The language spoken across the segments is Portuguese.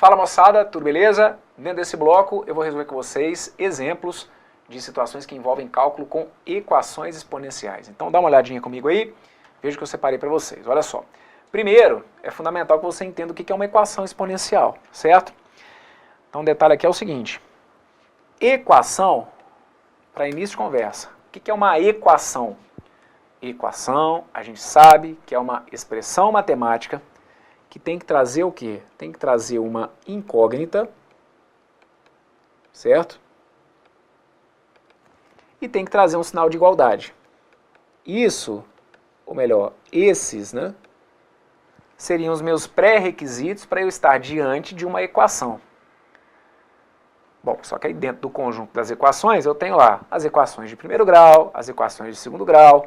Fala moçada, tudo beleza? Dentro desse bloco eu vou resolver com vocês exemplos de situações que envolvem cálculo com equações exponenciais. Então dá uma olhadinha comigo aí, veja o que eu separei para vocês. Olha só. Primeiro, é fundamental que você entenda o que é uma equação exponencial, certo? Então um detalhe aqui é o seguinte. Equação, para início de conversa, o que é uma equação? Equação, a gente sabe que é uma expressão matemática que tem que trazer o quê? Tem que trazer uma incógnita, certo? E tem que trazer um sinal de igualdade. Isso, ou melhor, esses, né, seriam os meus pré-requisitos para eu estar diante de uma equação. Bom, só que aí dentro do conjunto das equações eu tenho lá as equações de primeiro grau, as equações de segundo grau,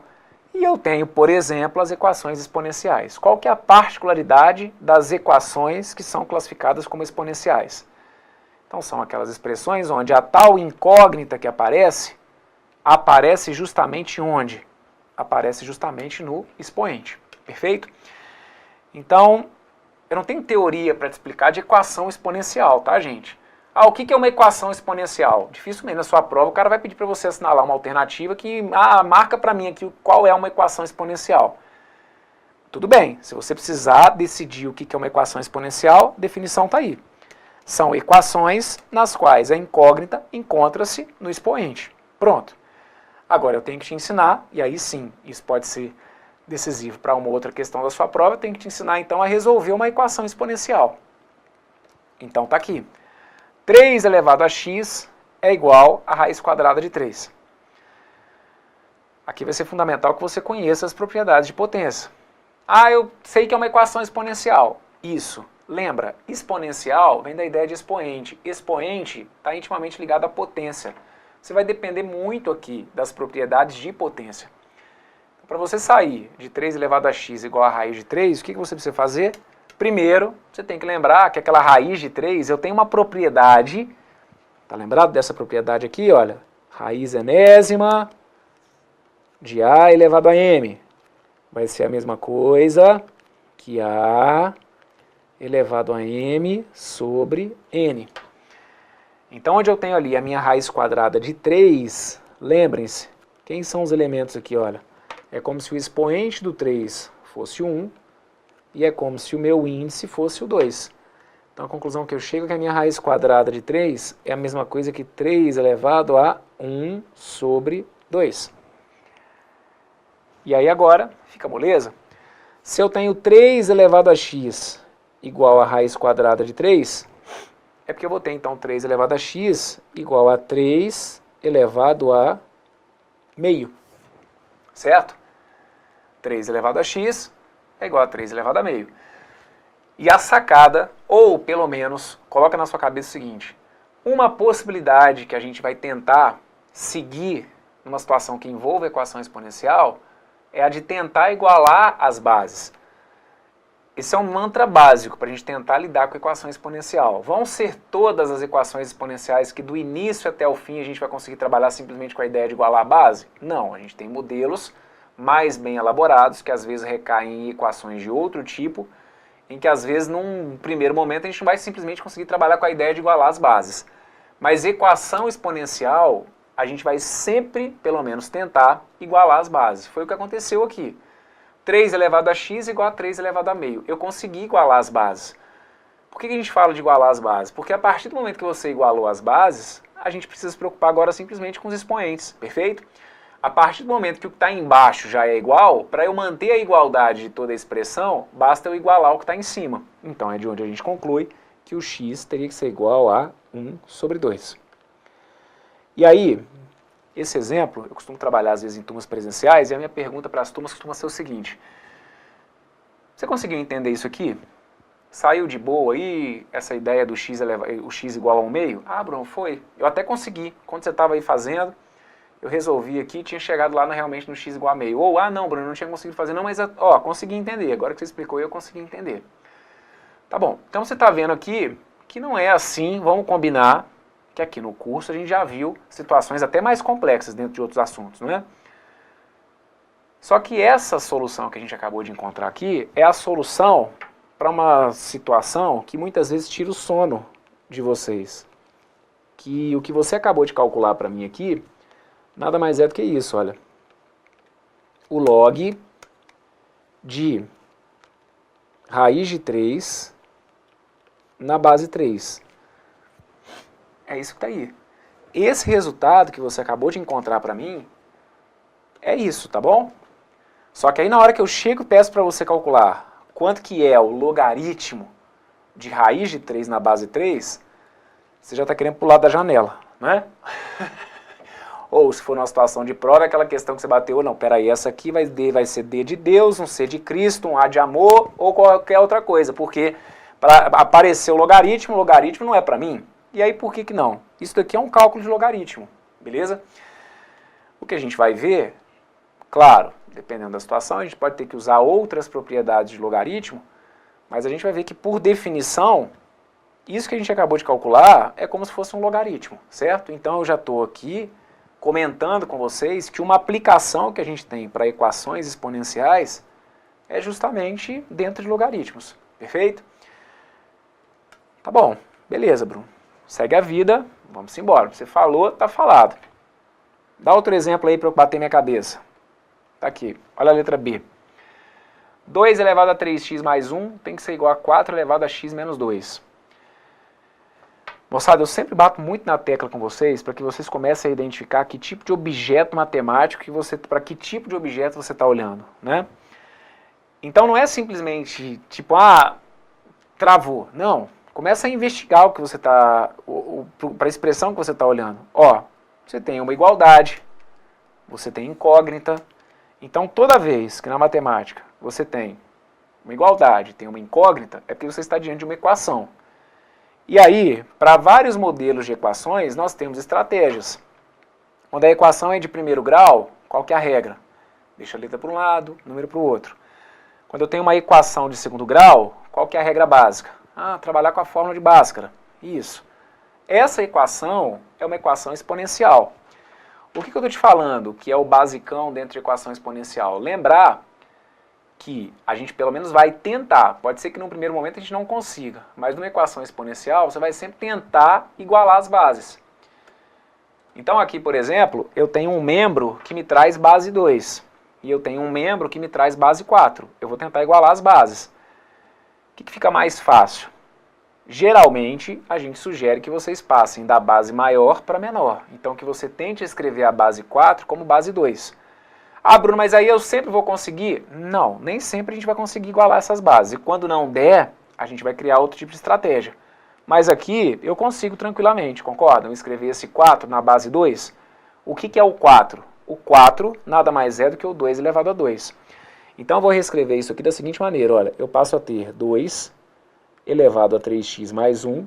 e eu tenho, por exemplo, as equações exponenciais. Qual que é a particularidade das equações que são classificadas como exponenciais? Então são aquelas expressões onde a tal incógnita que aparece justamente onde? Aparece justamente no expoente, perfeito? Então, eu não tenho teoria para te explicar de equação exponencial, tá, gente? O que é uma equação exponencial? Dificilmente na sua prova o cara vai pedir para você assinalar uma alternativa que, marca para mim aqui qual é uma equação exponencial. Tudo bem, se você precisar decidir o que é uma equação exponencial, a definição está aí. São equações nas quais a incógnita encontra-se no expoente. Pronto. Agora eu tenho que te ensinar, e aí sim, isso pode ser decisivo para uma outra questão da sua prova, eu tenho que te ensinar então a resolver uma equação exponencial. Então está aqui. 3 elevado a x é igual a raiz quadrada de 3. Aqui vai ser fundamental que você conheça as propriedades de potência. Eu sei que é uma equação exponencial. Isso. Lembra, exponencial vem da ideia de expoente. Expoente está intimamente ligado à potência. Você vai depender muito aqui das propriedades de potência. Para você sair de 3 elevado a x igual a raiz de 3, o que você precisa fazer? Primeiro, você tem que lembrar que aquela raiz de 3, eu tenho uma propriedade, tá lembrado dessa propriedade aqui, olha? Raiz enésima de a elevado a m. Vai ser a mesma coisa que a elevado a m sobre n. Então, onde eu tenho ali a minha raiz quadrada de 3, lembrem-se, quem são os elementos aqui, olha? É como se o expoente do 3 fosse o 1, e é como se o meu índice fosse o 2. Então a conclusão que eu chego é que a minha raiz quadrada de 3 é a mesma coisa que 3 elevado a 1 sobre 2. E aí agora, fica moleza? Se eu tenho 3 elevado a x igual a raiz quadrada de 3, é porque eu vou ter então 3 elevado a x igual a 3 elevado a meio. Certo? 3 elevado a x é igual a 3 elevado a meio. E a sacada, ou pelo menos, coloca na sua cabeça o seguinte, uma possibilidade que a gente vai tentar seguir numa situação que envolva equação exponencial é a de tentar igualar as bases. Esse é um mantra básico para a gente tentar lidar com a equação exponencial. Vão ser todas as equações exponenciais que do início até o fim a gente vai conseguir trabalhar simplesmente com a ideia de igualar a base? Não, a gente tem modelos mais bem elaborados, que às vezes recaem em equações de outro tipo, em que às vezes num primeiro momento a gente não vai simplesmente conseguir trabalhar com a ideia de igualar as bases. Mas equação exponencial, a gente vai sempre, pelo menos, tentar igualar as bases. Foi o que aconteceu aqui. 3 elevado a x igual a 3 elevado a meio. Eu consegui igualar as bases. Por que a gente fala de igualar as bases? Porque a partir do momento que você igualou as bases, a gente precisa se preocupar agora simplesmente com os expoentes, perfeito? A partir do momento que o que está embaixo já é igual, para eu manter a igualdade de toda a expressão, basta eu igualar o que está em cima. Então é de onde a gente conclui que o x teria que ser igual a 1 sobre 2. E aí, esse exemplo, eu costumo trabalhar às vezes em turmas presenciais, e a minha pergunta para as turmas costuma ser o seguinte. Você conseguiu entender isso aqui? Saiu de boa aí essa ideia do o x igual a 1 meio? Bruno, foi. Eu até consegui. Quando você estava aí fazendo, eu resolvi aqui, tinha chegado lá realmente no x igual a meio. Ou, não, Bruno, não tinha conseguido fazer não, mas, consegui entender. Agora que você explicou, eu consegui entender. Tá bom, então você está vendo aqui que não é assim, vamos combinar, que aqui no curso a gente já viu situações até mais complexas dentro de outros assuntos, não é? Só que essa solução que a gente acabou de encontrar aqui é a solução para uma situação que muitas vezes tira o sono de vocês. Que o que você acabou de calcular para mim aqui, nada mais é do que isso, olha. O log de raiz de 3 na base 3. É isso que está aí. Esse resultado que você acabou de encontrar para mim, é isso, tá bom? Só que aí na hora que eu chego e peço para você calcular quanto que é o logaritmo de raiz de 3 na base 3, você já está querendo pular da janela, né? Ou se for numa situação de prova, é aquela questão que você bateu, não, peraí, essa aqui vai ser D de Deus, um C de Cristo, um A de amor, ou qualquer outra coisa, porque para aparecer o logaritmo não é para mim. E aí por que não? Isso daqui é um cálculo de logaritmo, beleza? O que a gente vai ver, claro, dependendo da situação, a gente pode ter que usar outras propriedades de logaritmo, mas a gente vai ver que por definição, isso que a gente acabou de calcular é como se fosse um logaritmo, certo? Então eu já estou aqui comentando com vocês que uma aplicação que a gente tem para equações exponenciais é justamente dentro de logaritmos, perfeito? Tá bom, beleza, Bruno. Segue a vida, vamos embora. Você falou, tá falado. Dá outro exemplo aí para eu bater minha cabeça. Tá aqui, olha a letra B. 2 elevado a 3x mais 1 tem que ser igual a 4 elevado a x menos 2. Moçada, eu sempre bato muito na tecla com vocês para que vocês comecem a identificar que tipo de objeto matemático para que tipo de objeto você está olhando, né? Então não é simplesmente tipo, travou. Não, começa a investigar o que você está, para a expressão que você está olhando. Ó, você tem uma igualdade, você tem incógnita. Então toda vez que na matemática você tem uma igualdade, tem uma incógnita, é porque você está diante de uma equação. E aí, para vários modelos de equações, nós temos estratégias. Quando a equação é de primeiro grau, qual que é a regra? Deixa a letra para um lado, número para o outro. Quando eu tenho uma equação de segundo grau, qual que é a regra básica? Trabalhar com a fórmula de Bhaskara. Isso. Essa equação é uma equação exponencial. O que eu estou te falando que é o basicão dentro de equação exponencial? Lembrar que a gente pelo menos vai tentar, pode ser que num primeiro momento a gente não consiga, mas numa equação exponencial você vai sempre tentar igualar as bases. Então aqui, por exemplo, eu tenho um membro que me traz base 2, e eu tenho um membro que me traz base 4. Eu vou tentar igualar as bases. O que fica mais fácil? Geralmente, a gente sugere que vocês passem da base maior para menor. Então que você tente escrever a base 4 como base 2. Bruno, mas aí eu sempre vou conseguir? Não, nem sempre a gente vai conseguir igualar essas bases. E quando não der, a gente vai criar outro tipo de estratégia. Mas aqui eu consigo tranquilamente, concordam? Escrever esse 4 na base 2. O que é o 4? O 4 nada mais é do que o 2 elevado a 2. Então eu vou reescrever isso aqui da seguinte maneira. Olha, eu passo a ter 2 elevado a 3x mais 1,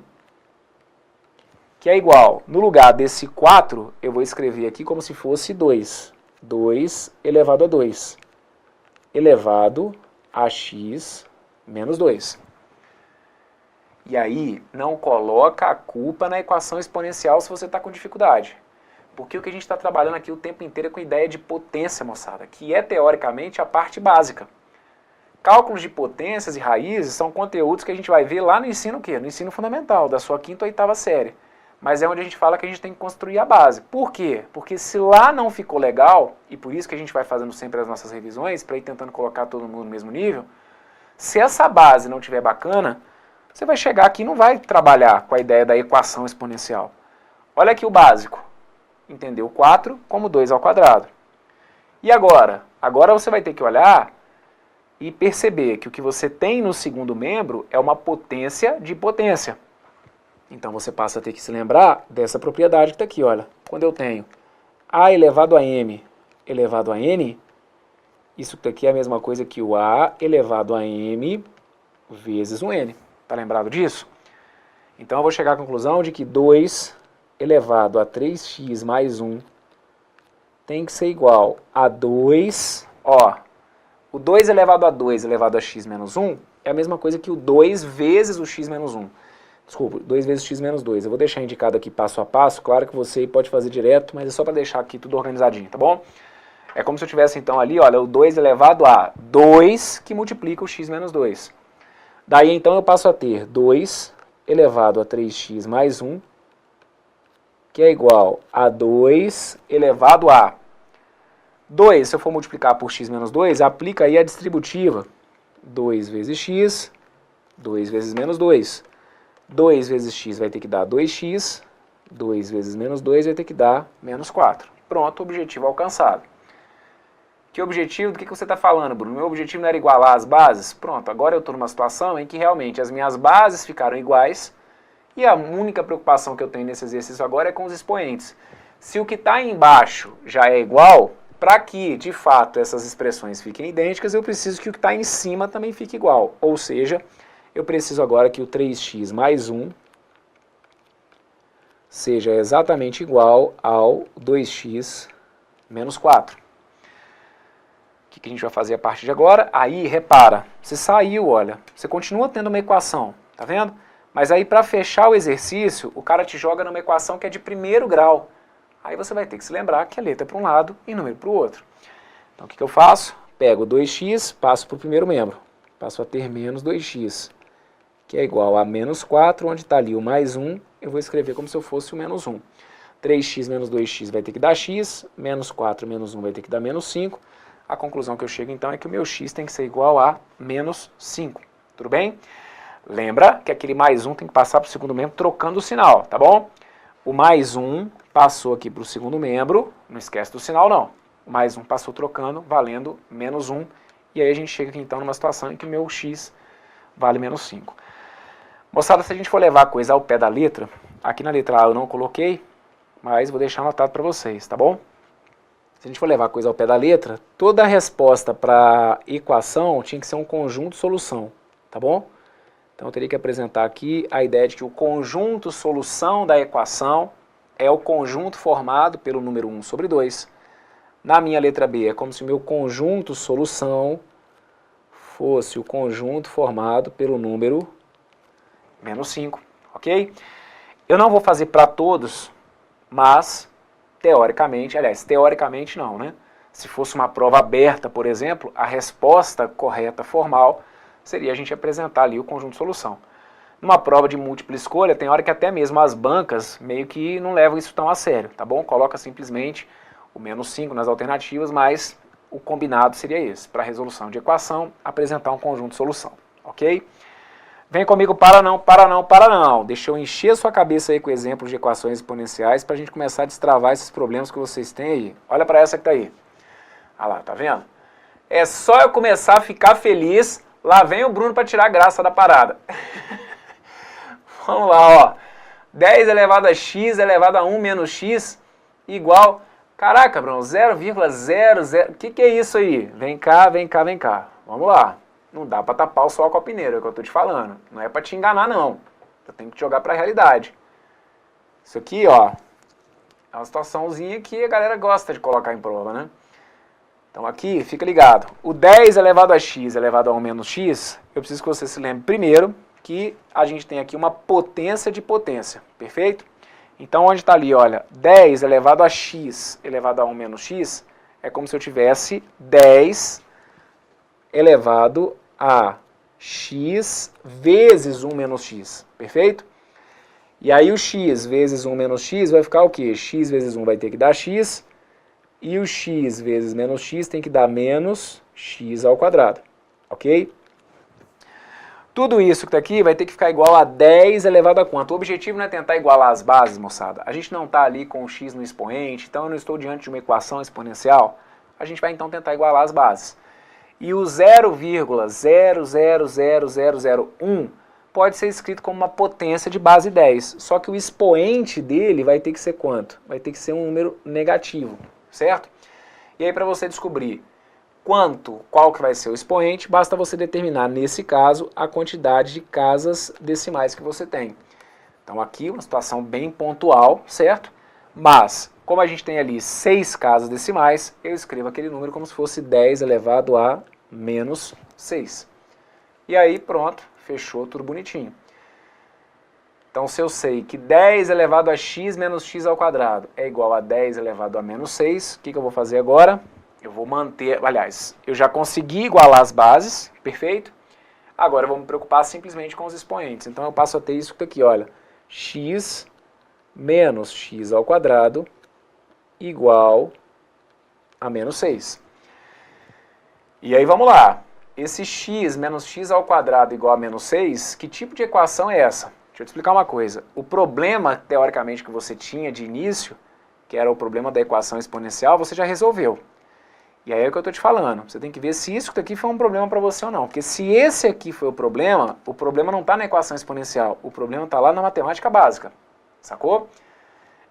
que é igual, no lugar desse 4, eu vou escrever aqui como se fosse 2. 2 elevado a 2, elevado a x menos 2. E aí, não coloca a culpa na equação exponencial se você está com dificuldade. Porque o que a gente está trabalhando aqui o tempo inteiro é com a ideia de potência, moçada, que é, teoricamente, a parte básica. Cálculos de potências e raízes são conteúdos que a gente vai ver lá no ensino o quê? No ensino fundamental, da sua 5ª ou 8ª série. Mas é onde a gente fala que a gente tem que construir a base. Por quê? Porque se lá não ficou legal, e por isso que a gente vai fazendo sempre as nossas revisões, para ir tentando colocar todo mundo no mesmo nível, se essa base não estiver bacana, você vai chegar aqui e não vai trabalhar com a ideia da equação exponencial. Olha aqui o básico. Entendeu? 4 como 2 ao quadrado. E agora? Agora você vai ter que olhar e perceber que o que você tem no segundo membro é uma potência de potência. Então você passa a ter que se lembrar dessa propriedade que está aqui, olha. Quando eu tenho A elevado a M elevado a N, isso aqui é a mesma coisa que o A elevado a M vezes o N. Está lembrado disso? Então eu vou chegar à conclusão de que 2 elevado a 3x mais 1 tem que ser igual a 2, o 2 elevado a 2 elevado a x menos 1 é a mesma coisa que o 2 vezes o x menos 1. Desculpa, 2 vezes x menos 2. Eu vou deixar indicado aqui passo a passo. Claro que você pode fazer direto, mas é só para deixar aqui tudo organizadinho, tá bom? É como se eu tivesse então ali, olha, o 2 elevado a 2 que multiplica o x menos 2. Daí então eu passo a ter 2 elevado a 3x mais 1, que é igual a 2 elevado a 2, se eu for multiplicar por x menos 2, aplica aí a distributiva. 2 vezes x, 2 vezes menos 2. 2 vezes x vai ter que dar 2x, 2 vezes menos 2 vai ter que dar menos 4. Pronto, objetivo alcançado. Que objetivo? Do que você está falando, Bruno? Meu objetivo não era igualar as bases? Pronto, agora eu estou numa situação em que realmente as minhas bases ficaram iguais e a única preocupação que eu tenho nesse exercício agora é com os expoentes. Se o que está embaixo já é igual, para que, de fato, essas expressões fiquem idênticas, eu preciso que o que está em cima também fique igual. Ou seja, eu preciso agora que o 3x mais 1 seja exatamente igual ao 2x menos 4. O que a gente vai fazer a partir de agora? Aí, repara, você saiu, olha, você continua tendo uma equação, tá vendo? Mas aí, para fechar o exercício, o cara te joga numa equação que é de primeiro grau. Aí você vai ter que se lembrar que a letra é para um lado e o número para o outro. Então, o que eu faço? Pego 2x, passo para o primeiro membro. Passo a ter menos 2x, que é igual a menos 4, onde está ali o mais 1, eu vou escrever como se eu fosse o menos 1. 3x menos 2x vai ter que dar x, menos 4 menos 1 vai ter que dar menos 5. A conclusão que eu chego então é que o meu x tem que ser igual a menos 5. Tudo bem? Lembra que aquele mais 1 tem que passar para o segundo membro trocando o sinal, tá bom? O mais 1 passou aqui para o segundo membro, não esquece do sinal não. O mais 1 passou trocando, valendo menos 1. E aí a gente chega aqui então numa situação em que o meu x vale menos 5. Moçada, se a gente for levar a coisa ao pé da letra, aqui na letra A eu não coloquei, mas vou deixar anotado para vocês, tá bom? Se a gente for levar a coisa ao pé da letra, toda a resposta para a equação tinha que ser um conjunto solução, tá bom? Então eu teria que apresentar aqui a ideia de que o conjunto solução da equação é o conjunto formado pelo número 1 sobre 2. Na minha letra B é como se o meu conjunto solução fosse o conjunto formado pelo número menos 5, ok? Eu não vou fazer para todos, mas teoricamente, aliás, teoricamente não, né? Se fosse uma prova aberta, por exemplo, a resposta correta formal seria a gente apresentar ali o conjunto de solução. Numa prova de múltipla escolha, tem hora que até mesmo as bancas meio que não levam isso tão a sério, tá bom? Coloca simplesmente o menos 5 nas alternativas, mas o combinado seria esse, para resolução de equação, apresentar um conjunto de solução, ok? Vem comigo, para não, para não, para não. Deixa eu encher sua cabeça aí com exemplos de equações exponenciais para a gente começar a destravar esses problemas que vocês têm aí. Olha para essa que tá aí. Olha lá, tá vendo? É só eu começar a ficar feliz, lá vem o Bruno para tirar a graça da parada. Vamos lá, ó. 10 elevado a x elevado a 1 menos x igual... Caraca, Bruno, 0,00... O que é isso aí? Vem cá, vem cá, vem cá. Vamos lá. Não dá para tapar o sol com a peneira, é o que eu tô te falando. Não é para te enganar, não. Eu tenho que jogar para a realidade. Isso aqui, ó, é uma situaçãozinha que a galera gosta de colocar em prova, né? Então aqui, fica ligado. O 10 elevado a x elevado a 1 menos x, eu preciso que você se lembre primeiro que a gente tem aqui uma potência de potência, perfeito? Então onde está ali, olha, 10 elevado a x elevado a 1 menos x, é como se eu tivesse 10 elevado a x vezes 1 menos x, perfeito? E aí o x vezes 1 menos x vai ficar o quê? X vezes 1 vai ter que dar x, e o x vezes menos x tem que dar menos x ao quadrado, ok? Tudo isso que está aqui vai ter que ficar igual a 10 elevado a quanto? O objetivo não é tentar igualar as bases, moçada. A gente não está ali com o x no expoente, então eu não estou diante de uma equação exponencial. A gente vai então tentar igualar as bases. E o 0,000001 pode ser escrito como uma potência de base 10. Só que o expoente dele vai ter que ser quanto? Vai ter que ser um número negativo, certo? E aí para você descobrir qual que vai ser o expoente, basta você determinar, nesse caso, a quantidade de casas decimais que você tem. Então aqui uma situação bem pontual, certo? Mas, como a gente tem ali 6 casas decimais, eu escrevo aquele número como se fosse 10 elevado a menos 6. E aí, pronto, fechou tudo bonitinho. Então, se eu sei que 10 elevado a x menos x ao quadrado é igual a 10 elevado a menos 6, o que eu vou fazer agora? Eu vou manter, aliás, eu já consegui igualar as bases, perfeito? Agora eu vou me preocupar simplesmente com os expoentes. Então eu passo a ter isso aqui, olha. X menos x ao quadrado igual a menos 6. E aí vamos lá. Esse x menos x ao quadrado igual a menos 6, que tipo de equação é essa? Deixa eu te explicar uma coisa. O problema, teoricamente, que você tinha de início, que era o problema da equação exponencial, você já resolveu. E aí é o que eu estou te falando. Você tem que ver se isso aqui foi um problema para você ou não. Porque se esse aqui foi o problema não está na equação exponencial. O problema está lá na matemática básica. Sacou?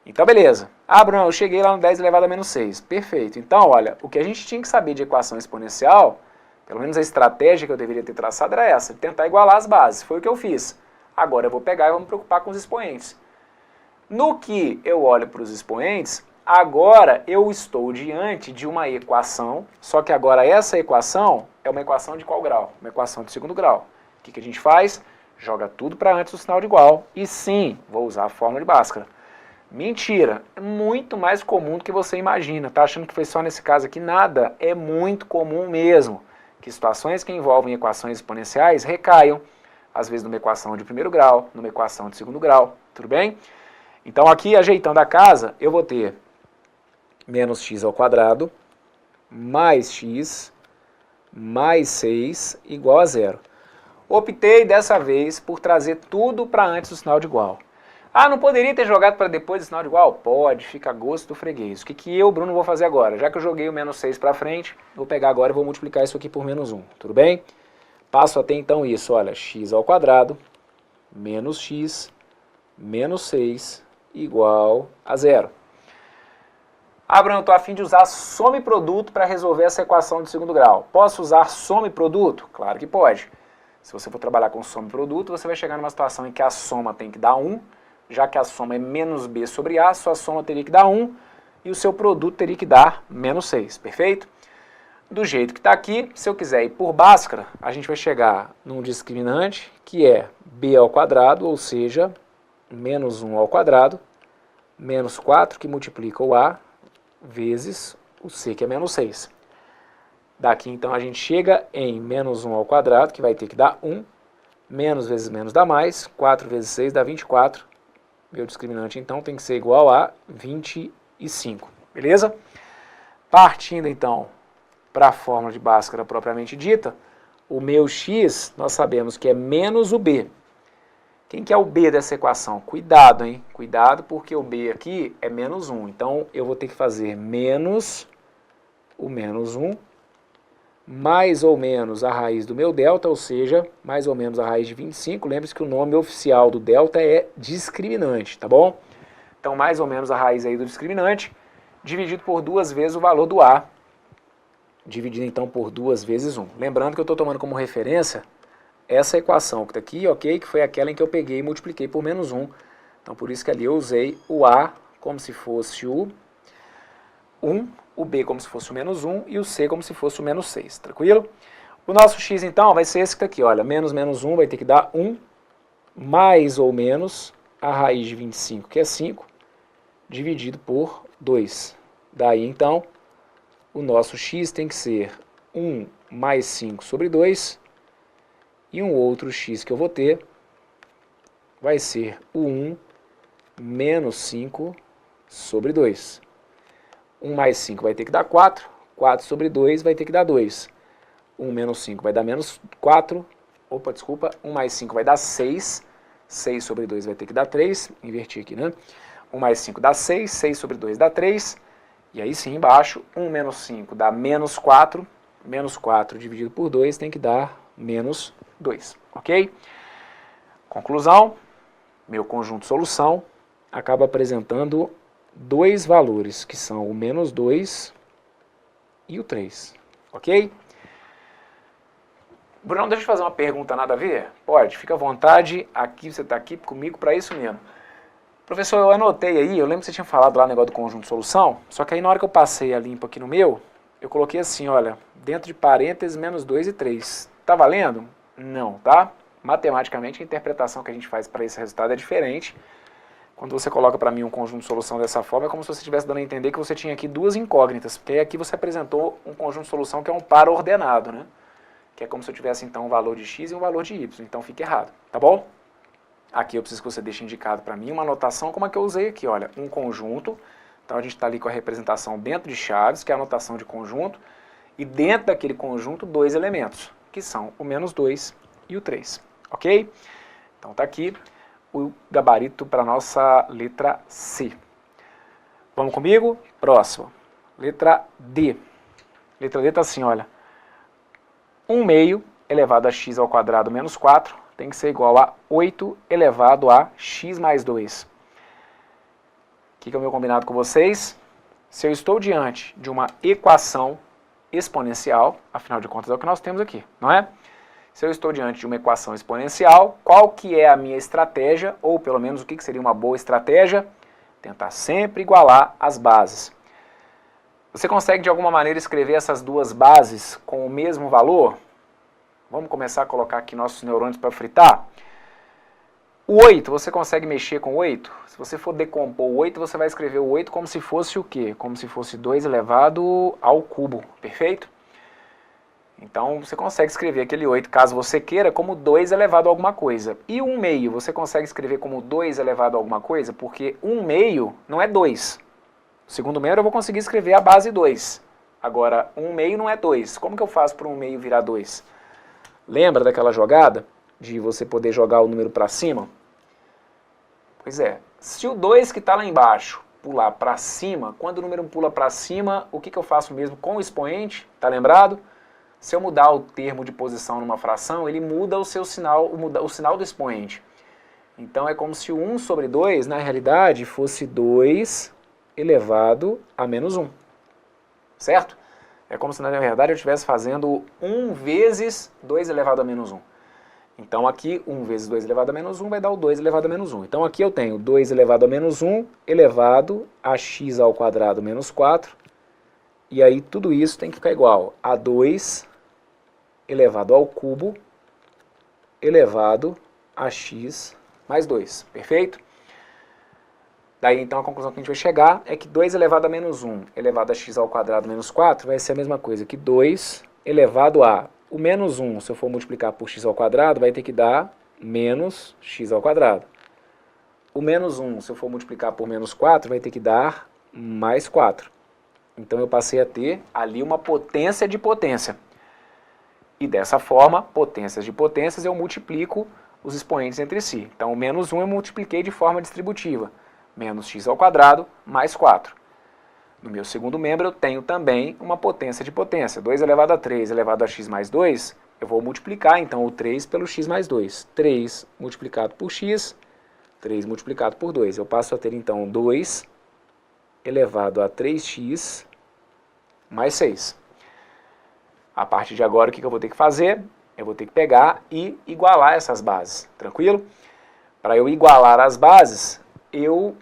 Então, beleza. Ah, Bruno, eu cheguei lá no 10 elevado a menos 6. Perfeito. Então, olha, o que a gente tinha que saber de equação exponencial, pelo menos a estratégia que eu deveria ter traçado era essa, tentar igualar as bases. Foi o que eu fiz. Agora eu vou pegar e vou me preocupar com os expoentes. No que eu olho para os expoentes, agora eu estou diante de uma equação, só que agora essa equação é uma equação de qual grau? Uma equação de segundo grau. O que a gente faz? Joga tudo para antes do sinal de igual. E sim, vou usar a fórmula de Bhaskara. Mentira, é muito mais comum do que você imagina. Tá achando que foi só nesse caso aqui? Nada, é muito comum mesmo. Que situações que envolvem equações exponenciais recaiam, às vezes numa equação de primeiro grau, numa equação de segundo grau, tudo bem? Então aqui, ajeitando a casa, eu vou ter menos x ao quadrado mais x mais 6 igual a 0. Optei dessa vez por trazer tudo para antes do sinal de igual. Ah, não poderia ter jogado para depois do sinal de igual? Pode, fica a gosto do freguês. O que eu, Bruno, vou fazer agora? Já que eu joguei o menos 6 para frente, vou pegar agora e vou multiplicar isso aqui por menos 1, tudo bem? Passo a ter então isso, olha, x ao quadrado menos x menos 6 igual a 0. Ah, Bruno, eu estou a fim de usar soma e produto para resolver essa equação de segundo grau. Posso usar soma e produto? Claro que pode. Se você for trabalhar com soma e produto, você vai chegar numa situação em que a soma tem que dar 1, já que a soma é menos b sobre a, sua soma teria que dar 1 e o seu produto teria que dar menos 6, perfeito? Do jeito que está aqui, se eu quiser ir por Bhaskara, a gente vai chegar num discriminante que é b ao quadrado, ou seja, menos 1 ao quadrado, menos 4 que multiplica o a, vezes o c, que é menos 6. Daqui, então, a gente chega em menos 1 ao quadrado, que vai ter que dar 1, menos vezes menos dá mais, 4 vezes 6 dá 24. Meu discriminante, então, tem que ser igual a 25, beleza? Partindo, então, para a fórmula de Bhaskara propriamente dita, o meu x, nós sabemos que é menos o b. Quem que é o b dessa equação? Cuidado, hein? Cuidado, porque o b aqui é menos 1. Então, eu vou ter que fazer menos o menos 1, mais ou menos a raiz do meu delta, ou seja, mais ou menos a raiz de 25. Lembre-se que o nome oficial do delta é discriminante, tá bom? Então, mais ou menos a raiz aí do discriminante, dividido por 2 vezes o valor do a, dividido então por 2 vezes 1. Lembrando que eu estou tomando como referência essa equação que está aqui, ok? Que foi aquela em que eu peguei e multipliquei por menos 1. Então, por isso que ali eu usei o a como se fosse o 1, o b como se fosse o menos 1 e o c como se fosse o menos 6, tranquilo? O nosso x, então, vai ser esse que está aqui, olha, menos 1 vai ter que dar 1, mais ou menos a raiz de 25, que é 5, dividido por 2. Daí, então, o nosso x tem que ser 1 mais 5 sobre 2, e um outro x que eu vou ter vai ser o 1 menos 5 sobre 2. 1 mais 5 vai ter que dar 4, 4 sobre 2 vai ter que dar 2. 1 menos 5 vai dar menos 4, 1 mais 5 vai dar 6, 6 sobre 2 vai ter que dar 3, inverti aqui, né? 1 mais 5 dá 6, 6 sobre 2 dá 3, e aí sim, embaixo, 1 menos 5 dá menos 4 dividido por 2 tem que dar menos 2, ok? Conclusão, meu conjunto de solução acaba apresentando dois valores, que são o menos 2 e o 3, ok? Bruno, deixa eu fazer uma pergunta nada a ver? Pode, fica à vontade, aqui você está aqui comigo para isso mesmo. Professor, eu anotei aí, eu lembro que você tinha falado lá no negócio do conjunto de solução, só que aí na hora que eu passei a limpo aqui no meu, eu coloquei assim, olha, dentro de parênteses, menos 2 e 3. Tá valendo? Não, tá? Matematicamente, a interpretação que a gente faz para esse resultado é diferente. Quando você coloca para mim um conjunto de solução dessa forma, é como se você estivesse dando a entender que você tinha aqui duas incógnitas, porque aqui você apresentou um conjunto de solução que é um par ordenado, né? que é como se eu tivesse então um valor de x e um valor de y, então fica errado, tá bom? Aqui eu preciso que você deixe indicado para mim uma anotação como é que eu usei aqui, olha, um conjunto, então a gente está ali com a representação dentro de chaves, que é a anotação de conjunto, e dentro daquele conjunto dois elementos, que são o menos 2 e o 3, ok? Então tá aqui o gabarito para a nossa letra C. Vamos comigo? Próximo. Letra D. Letra D está assim, olha. 1/2 elevado a x ao quadrado menos 4 tem que ser igual a 8 elevado a x mais 2. O que é o meu combinado com vocês? Se eu estou diante de uma equação exponencial, afinal de contas é o que nós temos aqui, não é? Se eu estou diante de uma equação exponencial, qual que é a minha estratégia, ou pelo menos o que seria uma boa estratégia? Tentar sempre igualar as bases. Você consegue de alguma maneira escrever essas duas bases com o mesmo valor? Vamos começar a colocar aqui nossos neurônios para fritar? O 8, você consegue mexer com o 8? Se você for decompor o 8, você vai escrever o 8 como se fosse o quê? Como se fosse 2 elevado ao cubo, perfeito? Então você consegue escrever aquele 8, caso você queira, como 2 elevado a alguma coisa. E 1/2, você consegue escrever como 2 elevado a alguma coisa? Porque 1/2 não é 2. O segundo membro eu vou conseguir escrever a base 2. Agora, 1/2 não é 2. Como que eu faço para 1/2 virar 2? Lembra daquela jogada de você poder jogar o número para cima? Pois é, se o 2 que está lá embaixo pular para cima, quando o número pula para cima, o que eu faço mesmo com o expoente? Tá lembrado? Se eu mudar o termo de posição numa fração, ele muda o seu sinal, o sinal do expoente. Então é como se o 1 sobre 2, na realidade, fosse 2 elevado a menos 1. Certo? É como se, na verdade, eu estivesse fazendo 1 vezes 2 elevado a menos 1. Então aqui, 1 vezes 2 elevado a menos 1 vai dar o 2 elevado a menos 1. Então aqui eu tenho 2 elevado a menos 1 elevado a x ao quadrado menos 4. E aí tudo isso tem que ficar igual a 2 elevado ao cubo elevado a x mais 2. Perfeito? Daí então a conclusão que a gente vai chegar é que 2 elevado a menos 1 elevado a x ao quadrado menos 4 vai ser a mesma coisa que 2 elevado a... O menos 1, se eu for multiplicar por x ao quadrado, vai ter que dar menos x ao quadrado. O menos 1, se eu for multiplicar por menos 4, vai ter que dar mais 4. Então eu passei a ter ali uma potência de potência. E dessa forma, potências de potências, eu multiplico os expoentes entre si. Então o menos 1 eu multipliquei de forma distributiva. Menos x ao quadrado mais 4. No meu segundo membro eu tenho também uma potência de potência. 2 elevado a 3 elevado a x mais 2, eu vou multiplicar então o 3 pelo x mais 2. 3 multiplicado por x, 3 multiplicado por 2. Eu passo a ter então 2 elevado a 3x mais 6. A partir de agora o que eu vou ter que fazer? Eu vou ter que pegar e igualar essas bases. Tranquilo? Para eu igualar as bases, eu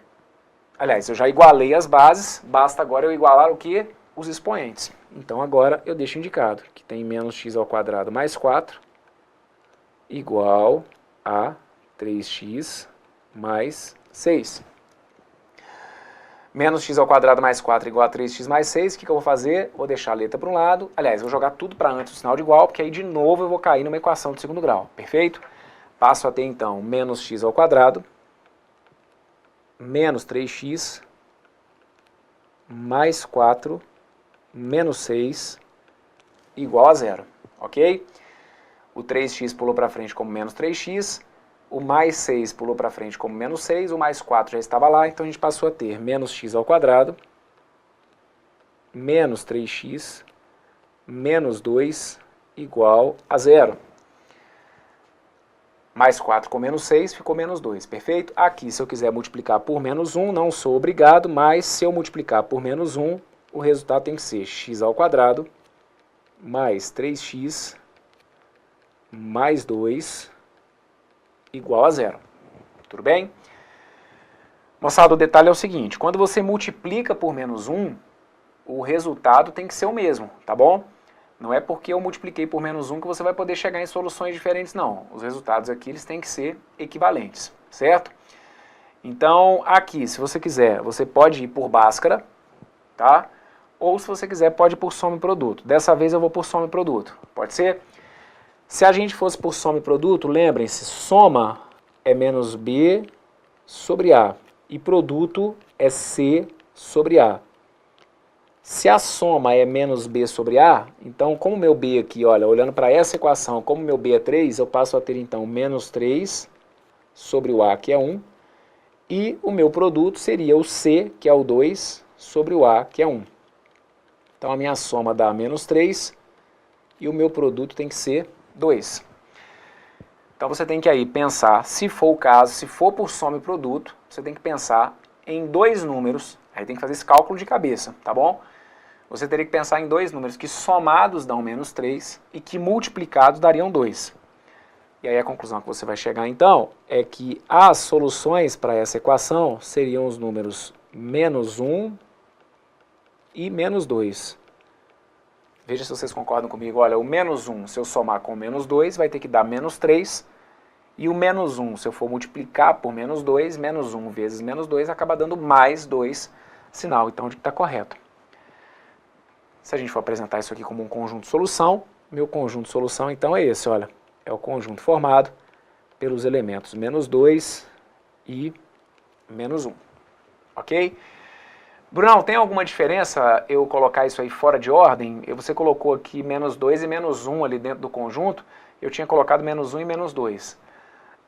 já igualei as bases, basta agora eu igualar o que? Os expoentes. Então agora eu deixo indicado que tem menos x ao quadrado mais 4 igual a 3x mais 6. Menos x ao quadrado mais 4 igual a 3x mais 6, o que eu vou fazer? Vou deixar a letra para um lado, aliás, vou jogar tudo para antes do sinal de igual, porque aí de novo eu vou cair numa equação de segundo grau, perfeito? Passo a ter então menos x ao quadrado menos 3x mais 4 menos 6 igual a 0, ok? O 3x pulou para frente como menos 3x, o mais 6 pulou para frente como menos 6, o mais 4 já estava lá, então a gente passou a ter menos x ao quadrado menos 3x menos 2 igual a 0. Mais 4 com menos 6 ficou menos 2, perfeito? Aqui, se eu quiser multiplicar por menos 1, não sou obrigado, mas se eu multiplicar por menos 1, o resultado tem que ser x ao quadrado mais 3x mais 2 igual a 0. Tudo bem? Moçada, o detalhe é o seguinte, quando você multiplica por menos 1, o resultado tem que ser o mesmo, tá bom? Não é porque eu multipliquei por menos 1 que você vai poder chegar em soluções diferentes, não. Os resultados aqui eles têm que ser equivalentes, certo? Então, aqui, se você quiser, você pode ir por Bhaskara, tá? Ou, se você quiser, pode ir por soma e produto. Dessa vez eu vou por soma e produto, pode ser? Se a gente fosse por soma e produto, lembrem-se, soma é menos B sobre A e produto é C sobre A. Se a soma é menos B sobre A, então como meu B aqui, olha, olhando para essa equação, como meu B é 3, eu passo a ter então menos 3 sobre o A, que é 1, e o meu produto seria o C, que é o 2, sobre o A, que é 1. Então a minha soma dá menos 3 e o meu produto tem que ser 2. Então você tem que aí pensar, se for o caso, se for por soma e produto, você tem que pensar em dois números, aí tem que fazer esse cálculo de cabeça, tá bom? Você teria que pensar em dois números que somados dão menos 3 e que multiplicados dariam 2. E aí a conclusão que você vai chegar então é que as soluções para essa equação seriam os números menos 1 e menos 2. Veja se vocês concordam comigo. Olha, o menos 1, se eu somar com menos 2, vai ter que dar menos 3. E o menos 1, se eu for multiplicar por menos 2, menos 1 vezes menos 2 acaba dando mais 2, sinal então de que está correto. Se a gente for apresentar isso aqui como um conjunto de solução, meu conjunto de solução então é esse, olha. É o conjunto formado pelos elementos menos 2 e menos 1. Ok? Brunão, tem alguma diferença eu colocar isso aí fora de ordem? Você colocou aqui menos 2 e menos 1 ali dentro do conjunto, eu tinha colocado menos 1 e menos 2.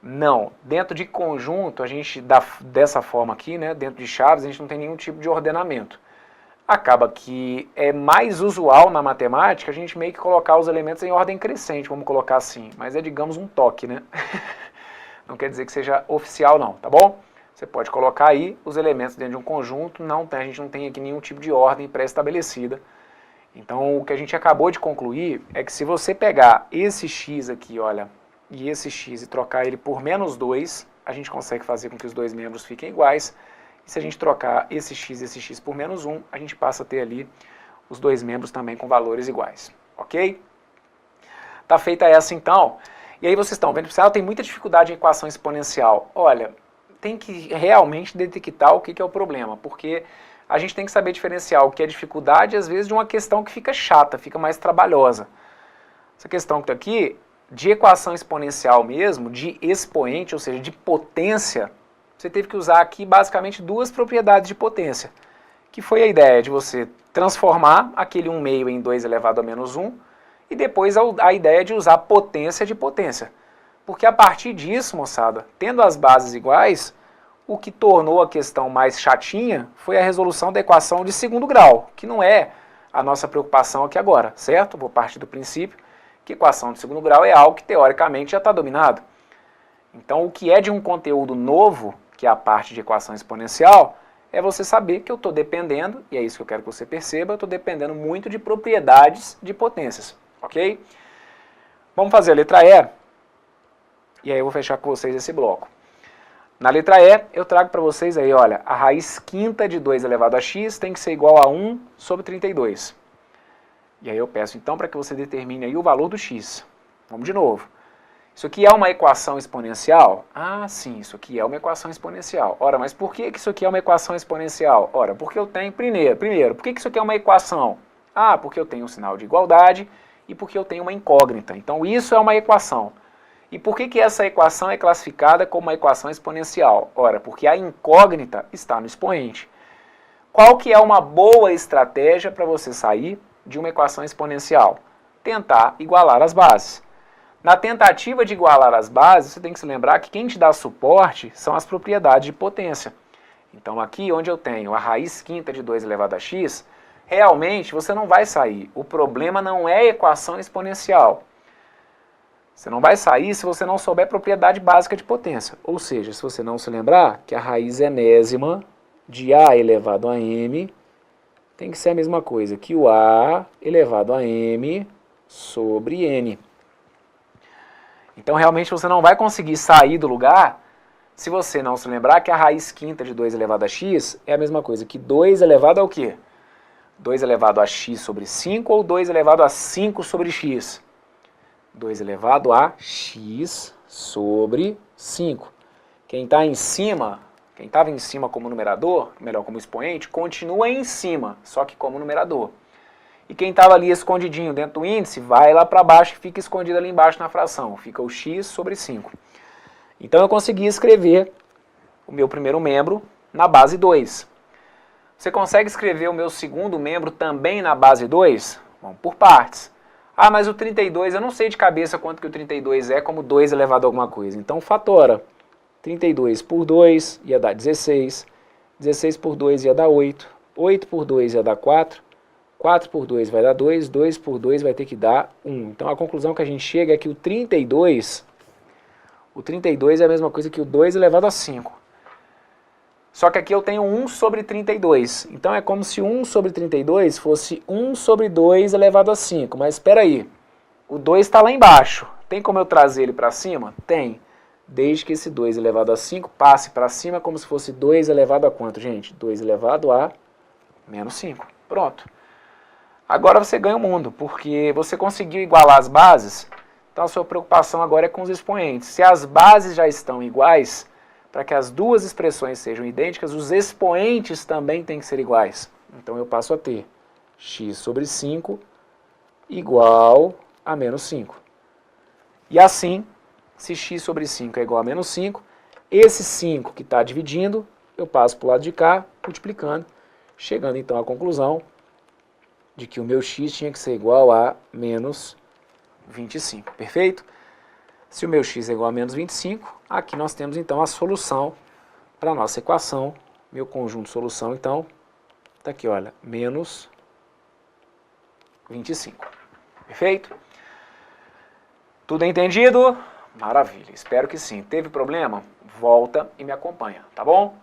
Não, dentro de conjunto, a gente, dessa forma aqui, né, dentro de chaves, a gente não tem nenhum tipo de ordenamento. Acaba que é mais usual na matemática a gente meio que colocar os elementos em ordem crescente, vamos colocar assim, mas é, digamos, um toque, né? Não quer dizer que seja oficial não, tá bom? Você pode colocar aí os elementos dentro de um conjunto, a gente não tem aqui nenhum tipo de ordem pré-estabelecida. Então o que a gente acabou de concluir é que se você pegar esse x aqui, olha, e esse x e trocar ele por menos 2, a gente consegue fazer com que os dois membros fiquem iguais. E se a gente trocar esse x por menos 1, a gente passa a ter ali os dois membros também com valores iguais. Ok? Tá feita essa então. E aí vocês estão vendo, ela tem muita dificuldade em equação exponencial. Olha, tem que realmente detectar o que é o problema, porque a gente tem que saber diferenciar o que é dificuldade, às vezes, de uma questão que fica chata, fica mais trabalhosa. Essa questão que está aqui, de equação exponencial mesmo, de expoente, ou seja, de potência, você teve que usar aqui basicamente duas propriedades de potência, que foi a ideia de você transformar aquele 1 meio em 2 elevado a menos 1, e depois a ideia de usar potência de potência. Porque a partir disso, moçada, tendo as bases iguais, o que tornou a questão mais chatinha foi a resolução da equação de segundo grau, que não é a nossa preocupação aqui agora, certo? Vou partir do princípio que equação de segundo grau é algo que teoricamente já está dominado. Então o que é de um conteúdo novo, que é a parte de equação exponencial, é você saber que eu estou dependendo, e é isso que eu quero que você perceba, eu estou dependendo muito de propriedades de potências, ok? Vamos fazer a letra E, e aí eu vou fechar com vocês esse bloco. Na letra E, eu trago para vocês aí, olha, a raiz quinta de 2 elevado a x tem que ser igual a 1 sobre 32. E aí eu peço então para que você determine aí o valor do x. Vamos de novo. Isso aqui é uma equação exponencial? Ah, sim, isso aqui é uma equação exponencial. Ora, mas por que isso aqui é uma equação exponencial? Ora, porque eu tenho, primeiro, por que isso aqui é uma equação? Ah, porque eu tenho um sinal de igualdade e porque eu tenho uma incógnita. Então isso é uma equação. E por que essa equação é classificada como uma equação exponencial? Ora, porque a incógnita está no expoente. Qual que é uma boa estratégia para você sair de uma equação exponencial? Tentar igualar as bases. Na tentativa de igualar as bases, você tem que se lembrar que quem te dá suporte são as propriedades de potência. Então aqui onde eu tenho a raiz quinta de 2 elevado a x, realmente você não vai sair. O problema não é a equação exponencial. Você não vai sair se você não souber propriedade básica de potência. Ou seja, se você não se lembrar que a raiz enésima de a elevado a m tem que ser a mesma coisa que o a elevado a m sobre n. Então realmente você não vai conseguir sair do lugar se você não se lembrar que a raiz quinta de 2 elevado a x é a mesma coisa que 2 elevado ao quê? 2 elevado a x sobre 5 ou 2 elevado a 5 sobre x? 2 elevado a x sobre 5. Quem está em cima, quem estava em cima como numerador, melhor como expoente, continua em cima, só que como numerador. E quem estava ali escondidinho dentro do índice, vai lá para baixo e fica escondido ali embaixo na fração. Fica o x sobre 5. Então eu consegui escrever o meu primeiro membro na base 2. Você consegue escrever o meu segundo membro também na base 2? Vamos por partes. Ah, mas o 32, eu não sei de cabeça quanto que o 32 é, como 2 elevado a alguma coisa. Então fatora. 32 por 2 ia dar 16. 16 por 2 ia dar 8. 8 por 2 ia dar 4. 4 por 2 vai dar 2. 2 por 2 vai ter que dar 1. Então a conclusão que a gente chega é que o 32 é a mesma coisa que o 2 elevado a 5. Só que aqui eu tenho 1 sobre 32. Então é como se 1 sobre 32 fosse 1 sobre 2 elevado a 5. Mas espera aí, o 2 está lá embaixo. Tem como eu trazer ele para cima? Tem. Desde que esse 2 elevado a 5 passe para cima como se fosse 2 elevado a quanto, gente? 2 elevado a menos 5. Pronto. Agora você ganha o mundo, porque você conseguiu igualar as bases. Então a sua preocupação agora é com os expoentes. Se as bases já estão iguais, para que as duas expressões sejam idênticas, os expoentes também têm que ser iguais. Então eu passo a ter x sobre 5 igual a menos 5. E assim, se x sobre 5 é igual a menos 5, esse 5 que está dividindo, eu passo para o lado de cá, multiplicando, chegando então à conclusão de que o meu x tinha que ser igual a menos 25. Perfeito? Se o meu x é igual a menos 25, aqui nós temos então a solução para a nossa equação. Meu conjunto de solução, então, está aqui, olha, menos 25. Perfeito? Tudo entendido? Maravilha, espero que sim. Teve problema? Volta e me acompanha, tá bom?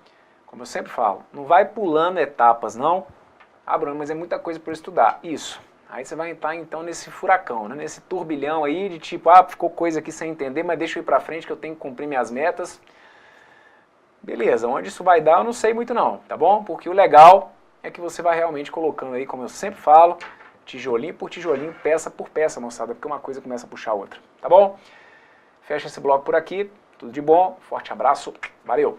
Como eu sempre falo, não vai pulando etapas, não. Ah, Bruno, mas é muita coisa para estudar. Isso. Aí você vai entrar então nesse furacão, né? Nesse turbilhão aí de tipo, ah, ficou coisa aqui sem entender, mas deixa eu ir pra frente que eu tenho que cumprir minhas metas. Beleza, onde isso vai dar eu não sei muito não, tá bom? Porque o legal é que você vai realmente colocando aí, como eu sempre falo, tijolinho por tijolinho, peça por peça, moçada, porque uma coisa começa a puxar a outra, tá bom? Fecha esse bloco por aqui, tudo de bom, forte abraço, valeu!